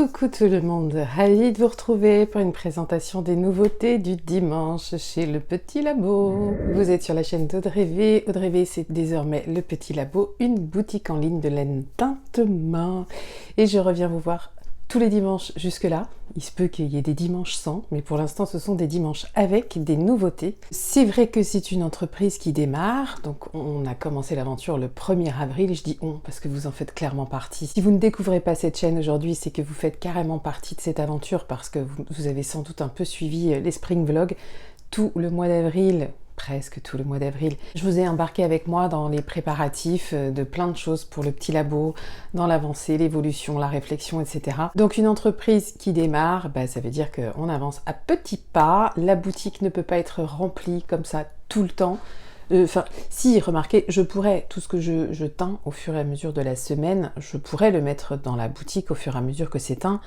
Coucou tout le monde, ravie de vous retrouver pour une présentation des nouveautés du dimanche chez Le Petit Labo. Vous êtes sur la chaîne d'Audrey V. Audrey V, c'est désormais Le Petit Labo, une boutique en ligne de laine teinte main. Et je reviens vous voir tous les dimanches jusque-là. Il se peut qu'il y ait des dimanches sans, mais pour l'instant ce sont des dimanches avec des nouveautés. C'est vrai que c'est une entreprise qui démarre, donc on a commencé l'aventure le 1er avril, je dis on parce que vous en faites clairement partie. Si vous ne découvrez pas cette chaîne aujourd'hui, c'est que vous faites carrément partie de cette aventure parce que vous avez sans doute un peu suivi les Spring Vlogs tout le mois d'avril. Presque tout le mois d'avril. Je vous ai embarqué avec moi dans les préparatifs de plein de choses pour le petit labo, dans l'avancée, l'évolution, la réflexion, etc. Donc une entreprise qui démarre, ça veut dire qu'on avance à petits pas. La boutique ne peut pas être remplie comme ça tout le temps. Si, remarquez, je pourrais, tout ce que je teins au fur et à mesure de la semaine, je pourrais le mettre dans la boutique au fur et à mesure que c'est teint,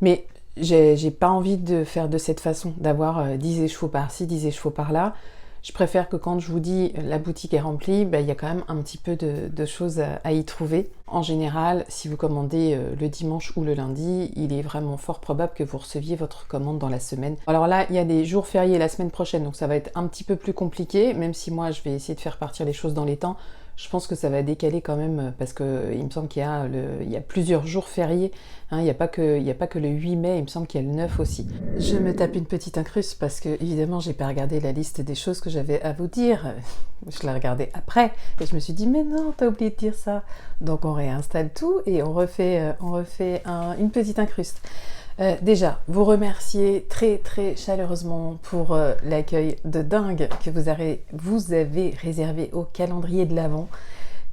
mais j'ai pas envie de faire de cette façon, d'avoir 10 échevaux par-ci, 10 échevaux par-là. Je préfère que quand je vous dis la boutique est remplie, il y a quand même un petit peu de choses à y trouver. En général, si vous commandez le dimanche ou le lundi, il est vraiment fort probable que vous receviez votre commande dans la semaine. Alors là, il y a des jours fériés la semaine prochaine, donc ça va être un petit peu plus compliqué, même si moi je vais essayer de faire partir les choses dans les temps. Je pense que ça va décaler quand même parce qu'il me semble qu'il y a plusieurs jours fériés. Il n'y a pas que le 8 mai, il me semble qu'il y a le 9 aussi. Je me tape une petite incruste parce que évidemment j'ai pas regardé la liste des choses que j'avais à vous dire. Je l'ai regardée après et je me suis dit mais non, t'as oublié de dire ça. Donc on réinstalle tout et on refait une petite incruste. Déjà, vous remercier très très chaleureusement pour l'accueil de dingue que vous avez réservé au calendrier de l'Avent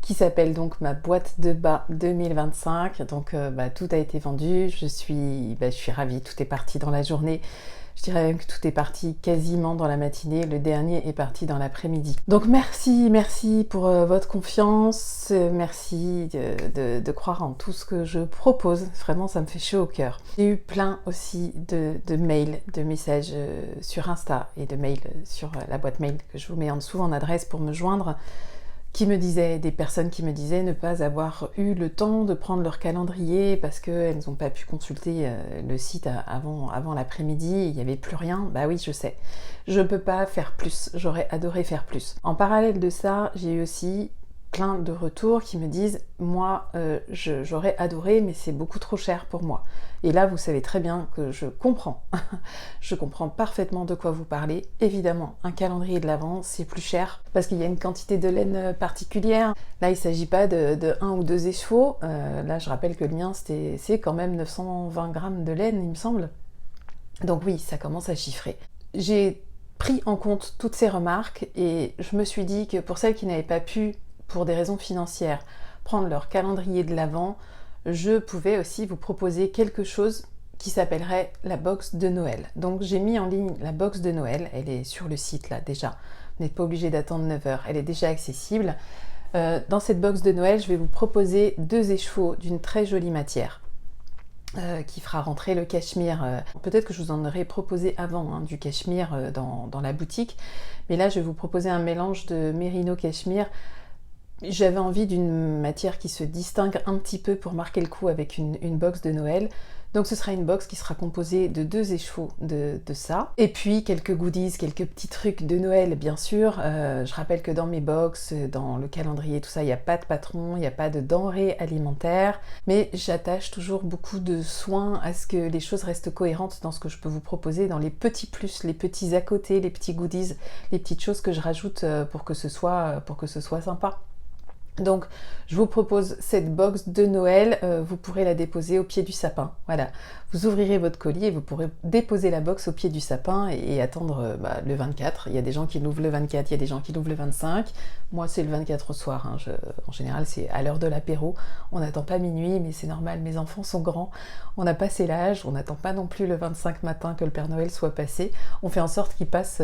qui s'appelle donc ma boîte de bas 2025. Donc tout a été vendu, je suis ravie, tout est parti dans la journée. Je dirais même que tout est parti quasiment dans la matinée, le dernier est parti dans l'après-midi. Donc merci pour votre confiance, merci de croire en tout ce que je propose, vraiment ça me fait chaud au cœur. J'ai eu plein aussi de mails, de messages sur Insta et de mails sur la boîte mail que je vous mets en dessous en adresse pour me joindre, des personnes qui me disaient ne pas avoir eu le temps de prendre leur calendrier parce qu'elles n'ont pas pu consulter le site avant l'après-midi, il n'y avait plus rien. Bah oui, je sais. Je peux pas faire plus, j'aurais adoré faire plus. En parallèle de ça, j'ai eu aussi plein de retours qui me disent moi j'aurais adoré mais c'est beaucoup trop cher pour moi. Et là vous savez très bien que je comprends je comprends parfaitement de quoi vous parlez. Évidemment un calendrier de l'Avent c'est plus cher parce qu'il y a une quantité de laine particulière. Là il ne s'agit pas de 1 ou 2 échevaux, là je rappelle que le mien c'est quand même 920 grammes de laine il me semble, donc oui ça commence à chiffrer. J'ai pris en compte toutes ces remarques et je me suis dit que pour celles qui n'avaient pas pu pour des raisons financières, prendre leur calendrier de l'Avent, je pouvais aussi vous proposer quelque chose qui s'appellerait la box de Noël. Donc j'ai mis en ligne la box de Noël, elle est sur le site là déjà, vous n'êtes pas obligé d'attendre 9 heures, elle est déjà accessible. Dans cette box de Noël, je vais vous proposer 2 échevaux d'une très jolie matière. Qui fera rentrer le cachemire. Peut-être que je vous en aurais proposé avant du cachemire dans la boutique, mais là je vais vous proposer un mélange de mérino cachemire. J'avais envie d'une matière qui se distingue un petit peu pour marquer le coup avec une box de Noël. Donc ce sera une box qui sera composée de 2 échevaux de ça. Et puis quelques goodies, quelques petits trucs de Noël bien sûr. Je rappelle que dans mes box, dans le calendrier, tout ça, il n'y a pas de patron, il n'y a pas de denrées alimentaires. Mais j'attache toujours beaucoup de soin à ce que les choses restent cohérentes dans ce que je peux vous proposer, dans les petits plus, les petits à côté, les petits goodies, les petites choses que je rajoute pour que ce soit sympa. Donc je vous propose cette box de Noël, vous pourrez la déposer au pied du sapin, voilà. Vous ouvrirez votre colis et vous pourrez déposer la box au pied du sapin et attendre le 24. Il y a des gens qui l'ouvrent le 24, il y a des gens qui l'ouvrent le 25. Moi c'est le 24 au soir, en général c'est à l'heure de l'apéro. On n'attend pas minuit mais c'est normal, mes enfants sont grands, on a passé l'âge, on n'attend pas non plus le 25 matin que le Père Noël soit passé. On fait en sorte qu'il passe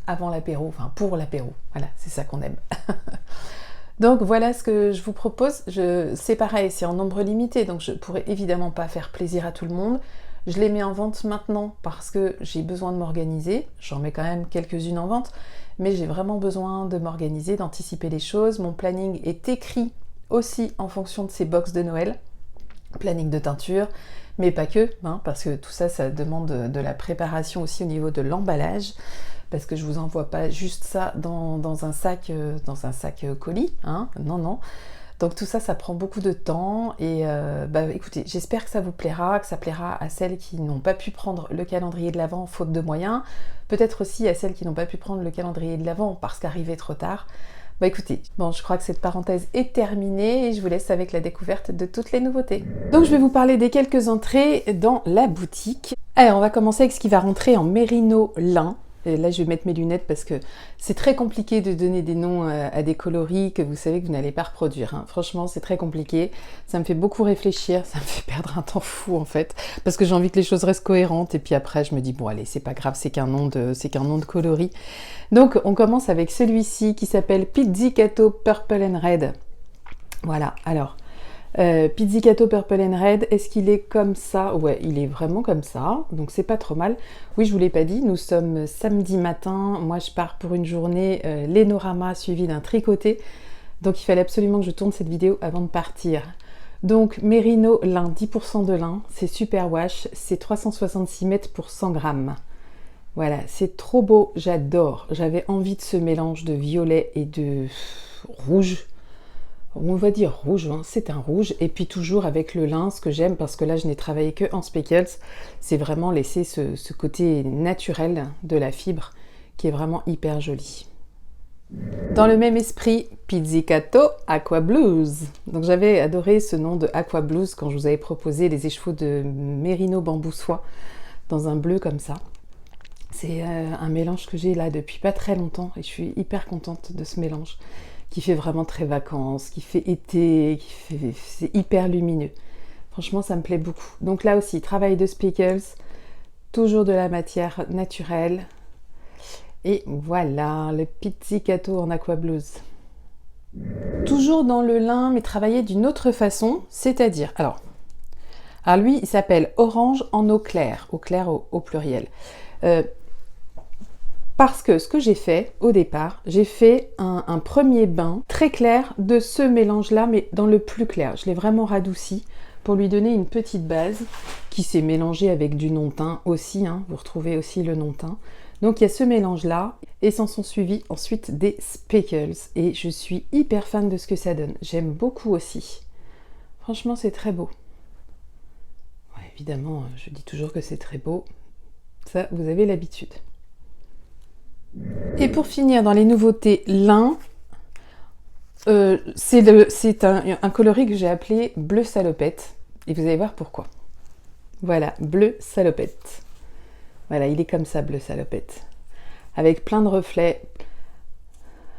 avant l'apéro, enfin pour l'apéro, voilà, c'est ça qu'on aime. Donc voilà ce que je vous propose. C'est pareil, c'est en nombre limité, donc je pourrais évidemment pas faire plaisir à tout le monde. Je les mets en vente maintenant parce que j'ai besoin de m'organiser. J'en mets quand même quelques-unes en vente, mais j'ai vraiment besoin de m'organiser, d'anticiper les choses. Mon planning est écrit aussi en fonction de ces box de Noël. Planning de teinture, mais pas que, hein, parce que tout ça, ça demande de la préparation aussi au niveau de l'emballage, parce que je vous envoie pas juste ça dans un sac colis, hein, non, non. Donc tout ça, ça prend beaucoup de temps et écoutez, j'espère que ça vous plaira, que ça plaira à celles qui n'ont pas pu prendre le calendrier de l'Avent faute de moyens, peut-être aussi à celles qui n'ont pas pu prendre le calendrier de l'Avent parce qu'arrivé trop tard. Bah écoutez, bon, je crois que cette parenthèse est terminée et je vous laisse avec la découverte de toutes les nouveautés. Donc je vais vous parler des quelques entrées dans la boutique. Alors on va commencer avec ce qui va rentrer en mérino lin. Et là, je vais mettre mes lunettes parce que c'est très compliqué de donner des noms à des coloris que vous savez que vous n'allez pas reproduire. Hein. Franchement, c'est très compliqué. Ça me fait beaucoup réfléchir. Ça me fait perdre un temps fou, en fait. Parce que j'ai envie que les choses restent cohérentes. Et puis après, je me dis, bon, allez, c'est pas grave, c'est qu'un nom de coloris. Donc, on commence avec celui-ci qui s'appelle Pizzicato Purple and Red. Voilà, alors... Pizzicato Purple and Red, est-ce qu'il est comme ça? Ouais, il est vraiment comme ça, donc c'est pas trop mal. Oui, je vous l'ai pas dit, nous sommes samedi matin, moi je pars pour une journée Lénorama suivie d'un tricoté, donc il fallait absolument que je tourne cette vidéo avant de partir. Donc Mérino lin, 10% de lin, c'est super wash, c'est 366 mètres pour 100 grammes. Voilà, c'est trop beau, j'adore. J'avais envie de ce mélange de violet et de rouge. On va dire rouge, hein, c'est un rouge, et puis toujours avec le lin, ce que j'aime, parce que là je n'ai travaillé que en speckles, c'est vraiment laisser ce côté naturel de la fibre, qui est vraiment hyper joli. Dans le même esprit, Pizzicato Aqua Blues. Donc j'avais adoré ce nom de Aqua Blues quand je vous avais proposé les écheveaux de Mérino bambou soie, dans un bleu comme ça. C'est un mélange que j'ai là depuis pas très longtemps, et je suis hyper contente de ce mélange. Qui fait vraiment très vacances, qui fait été, c'est hyper lumineux. Franchement, ça me plaît beaucoup. Donc là aussi, travail de speckles, toujours de la matière naturelle. Et voilà, le Pizzicato en Aqua Blues. Toujours dans le lin, mais travaillé d'une autre façon, c'est-à-dire, alors lui, il s'appelle Orange en eau claire au pluriel. Parce que ce que j'ai fait au départ, j'ai fait un premier bain très clair de ce mélange-là, mais dans le plus clair. Je l'ai vraiment radouci pour lui donner une petite base qui s'est mélangée avec du non-teint aussi. Hein, vous retrouvez aussi le non-teint. Donc il y a ce mélange-là et s'en sont suivis ensuite des speckles. Et je suis hyper fan de ce que ça donne. J'aime beaucoup aussi. Franchement, c'est très beau. Ouais, évidemment, je dis toujours que c'est très beau. Ça, vous avez l'habitude. Et pour finir, dans les nouveautés lin, c'est un coloris que j'ai appelé bleu salopette. Et vous allez voir pourquoi. Voilà, bleu salopette. Voilà, il est comme ça, bleu salopette. Avec plein de reflets,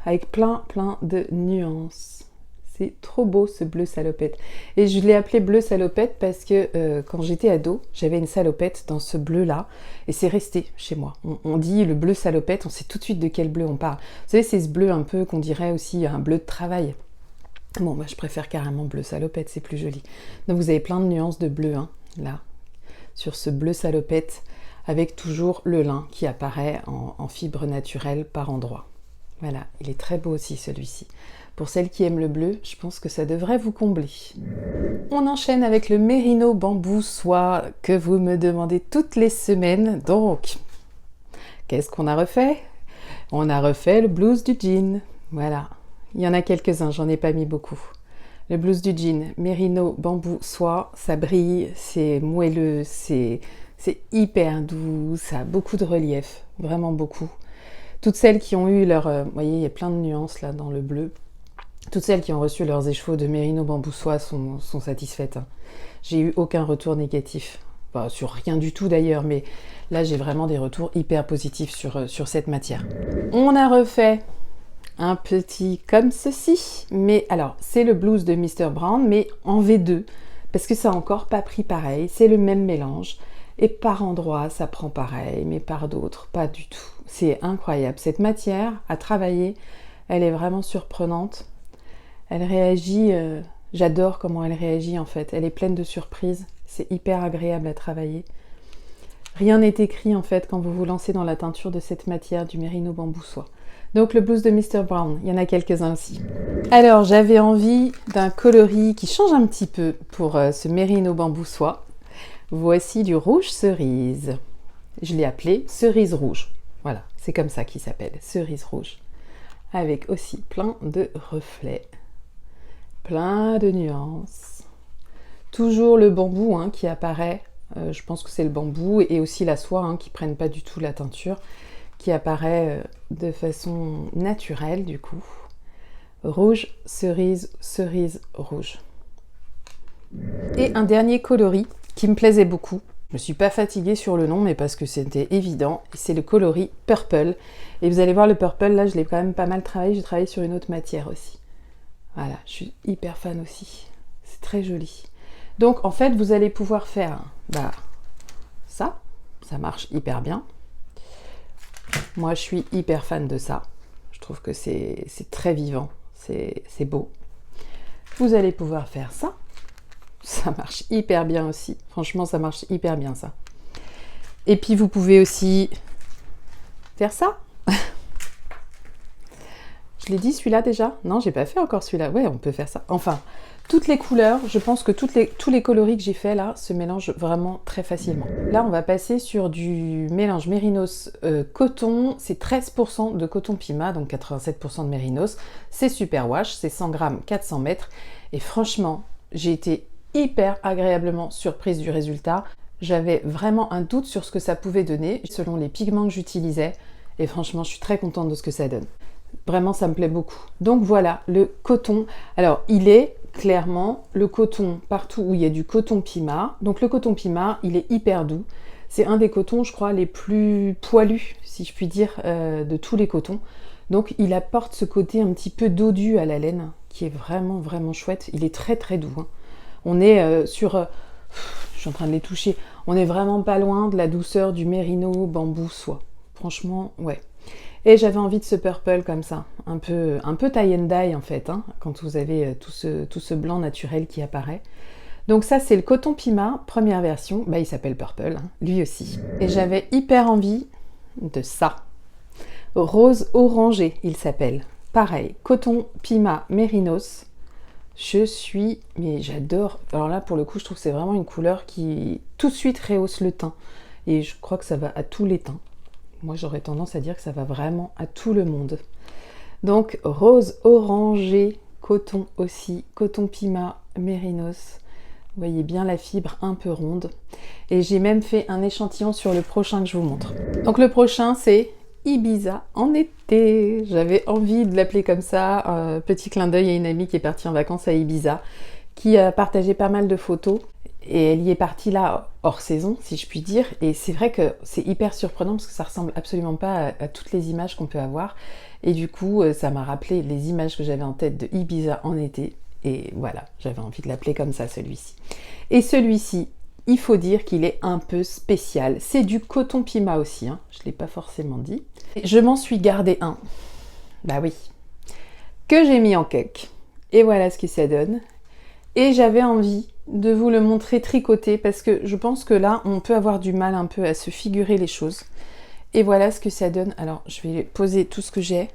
avec plein de nuances. C'est trop beau ce bleu salopette. Et je l'ai appelé bleu salopette parce que quand j'étais ado, j'avais une salopette dans ce bleu-là. Et c'est resté chez moi. On dit le bleu salopette, on sait tout de suite de quel bleu on parle. Vous savez, c'est ce bleu un peu qu'on dirait aussi un bleu de travail. Bon, moi je préfère carrément bleu salopette, c'est plus joli. Donc vous avez plein de nuances de bleu, hein, là, sur ce bleu salopette, avec toujours le lin qui apparaît en fibre naturelle par endroits. Voilà, il est très beau aussi celui-ci. Pour celles qui aiment le bleu, je pense que ça devrait vous combler. On enchaîne avec le Mérino bambou soie que vous me demandez toutes les semaines. Donc, qu'est-ce qu'on a refait? On a refait le blues du jean. Voilà, il y en a quelques-uns, j'en ai pas mis beaucoup. Le blues du jean, Mérino bambou soie, ça brille, c'est moelleux, c'est hyper doux, ça a beaucoup de relief, vraiment beaucoup. Toutes celles qui ont eu leur... vous voyez, il y a plein de nuances là dans le bleu. Toutes celles qui ont reçu leurs écheveaux de Mérino bambou soie sont satisfaites. Hein. J'ai eu aucun retour négatif. Enfin, sur rien du tout d'ailleurs, mais là j'ai vraiment des retours hyper positifs sur cette matière. On a refait un petit comme ceci, mais alors c'est le blues de Mr. Brown, mais en V2, parce que ça n'a encore pas pris pareil, c'est le même mélange, et par endroits ça prend pareil, mais par d'autres pas du tout. C'est incroyable, cette matière à travailler, elle est vraiment surprenante. Elle réagit, j'adore comment elle réagit en fait, elle est pleine de surprises, c'est hyper agréable à travailler. Rien n'est écrit en fait quand vous vous lancez dans la teinture de cette matière du Mérino bambou soie. Donc le blues de Mr. Brown, il y en a quelques-uns aussi. Alors j'avais envie d'un coloris qui change un petit peu pour ce Mérino bambou soie. Voici du rouge cerise. Je l'ai appelé cerise rouge. Voilà, c'est comme ça qu'il s'appelle, cerise rouge. Avec aussi plein de reflets, plein de nuances. Toujours le bambou hein, qui apparaît, je pense que c'est le bambou, et aussi la soie hein, qui ne prennent pas du tout la teinture, qui apparaît de façon naturelle du coup. Rouge, cerise, cerise, rouge. Et un dernier coloris qui me plaisait beaucoup. Je ne me suis pas fatiguée sur le nom, mais parce que c'était évident. C'est le coloris Purple. Et vous allez voir, le Purple, là, je l'ai quand même pas mal travaillé. J'ai travaillé sur une autre matière aussi. Voilà, je suis hyper fan aussi. C'est très joli. Donc, en fait, vous allez pouvoir faire ça. Ça marche hyper bien. Moi, je suis hyper fan de ça. Je trouve que c'est très vivant. C'est beau. Vous allez pouvoir faire ça. Ça marche hyper bien aussi. Franchement, ça marche hyper bien, ça. Et puis, vous pouvez aussi faire ça. Je l'ai dit, celui-là, déjà? Non, j'ai pas fait encore celui-là. Ouais, on peut faire ça. Enfin, toutes les couleurs, je pense que tous les coloris que j'ai fait, là, se mélangent vraiment très facilement. Là, on va passer sur du mélange mérinos coton. C'est 13% de coton Pima, donc 87% de mérinos. C'est super wash, c'est 100 grammes, 400 mètres. Et franchement, j'ai été hyper agréablement surprise du résultat. J'avais vraiment un doute sur ce que ça pouvait donner selon les pigments que j'utilisais et franchement je suis très contente de ce que ça donne. Vraiment ça me plaît beaucoup. Donc voilà le coton. Alors il est clairement le coton partout où il y a du coton Pima. Donc le coton Pima il est hyper doux. C'est un des cotons je crois les plus poilus si je puis dire de tous les cotons. Donc il apporte ce côté un petit peu dodu à la laine qui est vraiment vraiment chouette. Il est très très doux hein. On est sur... je suis en train de les toucher. On est vraiment pas loin de la douceur du mérino bambou soie. Franchement, ouais. Et j'avais envie de ce purple comme ça. Un peu tie and dye en fait. Hein, quand vous avez tout ce blanc naturel qui apparaît. Donc ça, c'est le coton Pima, première version. Bah, il s'appelle Purple, hein, lui aussi. Et j'avais hyper envie de ça. Rose orangé, il s'appelle. Pareil, coton Pima Mérinos. Mais j'adore. Alors là, pour le coup, je trouve que c'est vraiment une couleur qui tout de suite rehausse le teint. Et je crois que ça va à tous les teints. Moi, j'aurais tendance à dire que ça va vraiment à tout le monde. Donc, rose orangé, coton aussi, coton Pima, mérinos. Vous voyez bien la fibre un peu ronde. Et j'ai même fait un échantillon sur le prochain que je vous montre. Donc, le prochain, c'est Ibiza en été. J'avais envie de l'appeler comme ça. Petit clin d'œil à une amie qui est partie en vacances à Ibiza, qui a partagé pas mal de photos. Et elle y est partie là, hors saison, si je puis dire. Et c'est vrai que c'est hyper surprenant parce que ça ressemble absolument pas à toutes les images qu'on peut avoir. Et du coup, ça m'a rappelé les images que j'avais en tête de Ibiza en été. Et voilà, j'avais envie de l'appeler comme ça, celui-ci. Et celui-ci, il faut dire qu'il est un peu spécial. C'est du coton Pima aussi, hein. Je ne l'ai pas forcément dit. Je m'en suis gardé un. Bah oui. Que j'ai mis en cake. Et voilà ce que ça donne. Et j'avais envie de vous le montrer tricoté parce que je pense que là, on peut avoir du mal un peu à se figurer les choses. Et voilà ce que ça donne. Alors, je vais poser tout ce que j'ai.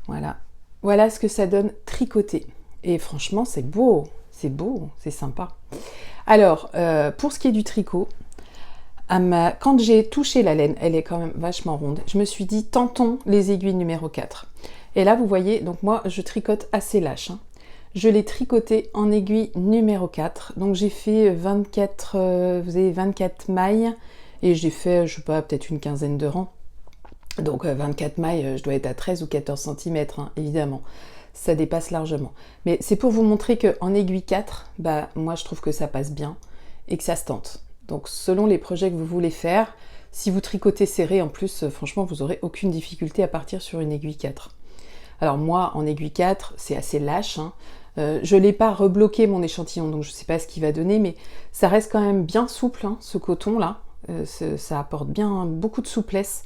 Voilà. Voilà ce que ça donne tricoté. Et franchement, c'est beau, c'est sympa. Alors, pour ce qui est du tricot, quand j'ai touché la laine, elle est quand même vachement ronde, je me suis dit, tentons les aiguilles numéro 4. Et là, vous voyez, donc moi, je tricote assez lâche. Hein. Je l'ai tricoté en aiguille numéro 4. Donc, j'ai fait 24, vous avez 24 mailles, et j'ai fait, je sais pas, peut-être une quinzaine de rangs. Donc, 24 mailles, je dois être à 13 ou 14 cm, hein, évidemment. Ça dépasse largement. Mais c'est pour vous montrer qu'en aiguille 4, bah, moi je trouve que ça passe bien et que ça se tente. Donc selon les projets que vous voulez faire, si vous tricotez serré en plus, franchement vous n'aurez aucune difficulté à partir sur une aiguille 4. Alors moi en aiguille 4, c'est assez lâche. Hein. Je n'ai pas rebloqué mon échantillon, donc je ne sais pas ce qu'il va donner, mais ça reste quand même bien souple, hein, ce coton là. Ça apporte bien beaucoup de souplesse.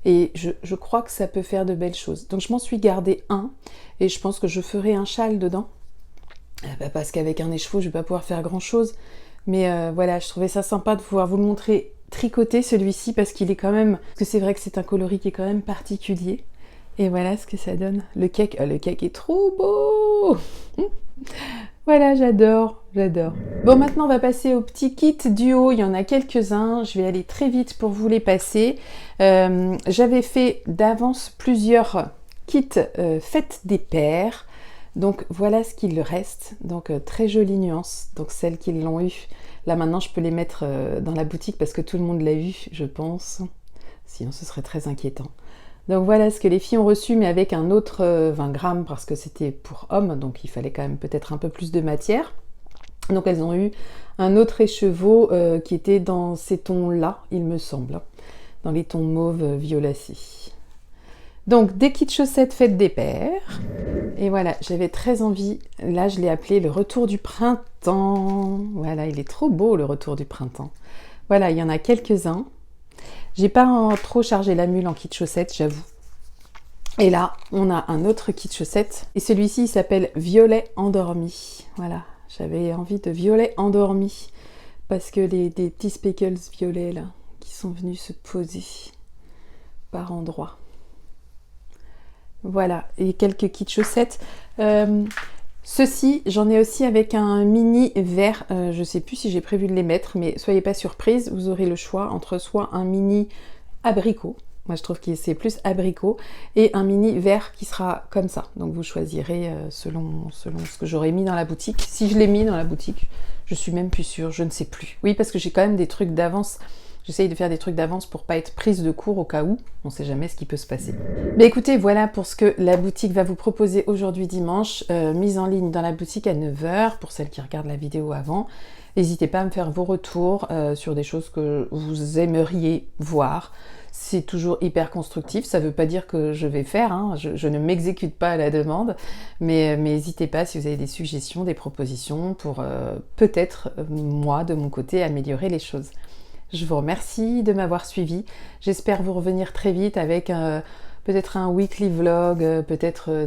Et je crois que ça peut faire de belles choses. Donc je m'en suis gardé un. Et je pense que je ferai un châle dedans. Parce qu'avec un écheveau, je ne vais pas pouvoir faire grand chose. Mais voilà, je trouvais ça sympa de pouvoir vous le montrer tricoté celui-ci. Parce qu'il est quand même... Parce que c'est vrai que c'est un coloris qui est quand même particulier. Et voilà ce que ça donne. Le cake est trop beau. Voilà, j'adore, j'adore. Bon, maintenant on va passer au petit kit duo. Il y en a quelques-uns. Je vais aller très vite pour vous les passer. J'avais fait d'avance plusieurs kits faites des paires. Donc voilà ce qu'il reste. Donc très jolie nuance. Donc celles qui l'ont eu. Là maintenant je peux les mettre dans la boutique parce que tout le monde l'a eu, je pense. Sinon ce serait très inquiétant. Donc voilà ce que les filles ont reçu, mais avec un autre 20 grammes parce que c'était pour hommes, donc il fallait quand même peut-être un peu plus de matière. Donc elles ont eu un autre écheveau qui était dans ces tons-là, il me semble, dans les tons mauve violacés. Donc des kits chaussettes faites des paires. Et voilà, j'avais très envie, là je l'ai appelé le retour du printemps. Voilà, il est trop beau le retour du printemps. Voilà, il y en a quelques-uns. J'ai pas trop chargé la mule en kit chaussettes, j'avoue. Et là, on a un autre kit chaussettes. Et celui-ci, il s'appelle Violet endormi. Voilà, j'avais envie de violet endormi. Parce que des petits speckles violets, là, qui sont venus se poser par endroits. Voilà, et quelques kits chaussettes. Ceci, j'en ai aussi avec un mini vert. Je ne sais plus si j'ai prévu de les mettre, mais soyez pas surprise, vous aurez le choix entre soit un mini abricot, moi je trouve que c'est plus abricot, et un mini vert qui sera comme ça. Donc vous choisirez selon ce que j'aurais mis dans la boutique. Si je l'ai mis dans la boutique, je suis même plus sûre, je ne sais plus. Oui, parce que j'ai quand même des trucs d'avance. J'essaye de faire des trucs d'avance pour pas être prise de court au cas où. On sait jamais ce qui peut se passer. Mais écoutez, voilà pour ce que la boutique va vous proposer aujourd'hui dimanche. Mise en ligne dans la boutique à 9 h pour celles qui regardent la vidéo avant. N'hésitez pas à me faire vos retours sur des choses que vous aimeriez voir. C'est toujours hyper constructif. Ça ne veut pas dire que je vais faire. Hein. Je ne m'exécute pas à la demande. Mais n'hésitez pas si vous avez des suggestions, des propositions pour peut-être, moi, de mon côté, améliorer les choses. Je vous remercie de m'avoir suivi. J'espère vous revenir très vite avec peut-être un weekly vlog, peut-être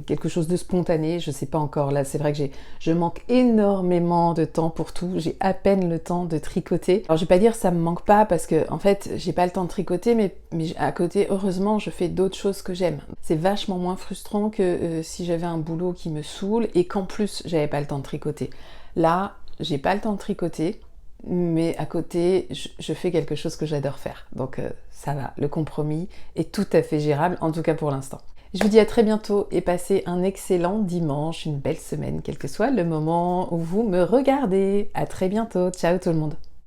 quelque chose de spontané. Je ne sais pas encore. Là, c'est vrai que je manque énormément de temps pour tout. J'ai à peine le temps de tricoter. Alors, je vais pas dire ça me manque pas parce que en fait, j'ai pas le temps de tricoter, mais à côté, heureusement, je fais d'autres choses que j'aime. C'est vachement moins frustrant que si j'avais un boulot qui me saoule et qu'en plus, j'avais pas le temps de tricoter. Là, j'ai pas le temps de tricoter. Mais à côté, je fais quelque chose que j'adore faire. Donc ça va, le compromis est tout à fait gérable, en tout cas pour l'instant. Je vous dis à très bientôt et passez un excellent dimanche, une belle semaine, quel que soit le moment où vous me regardez. À très bientôt, ciao tout le monde.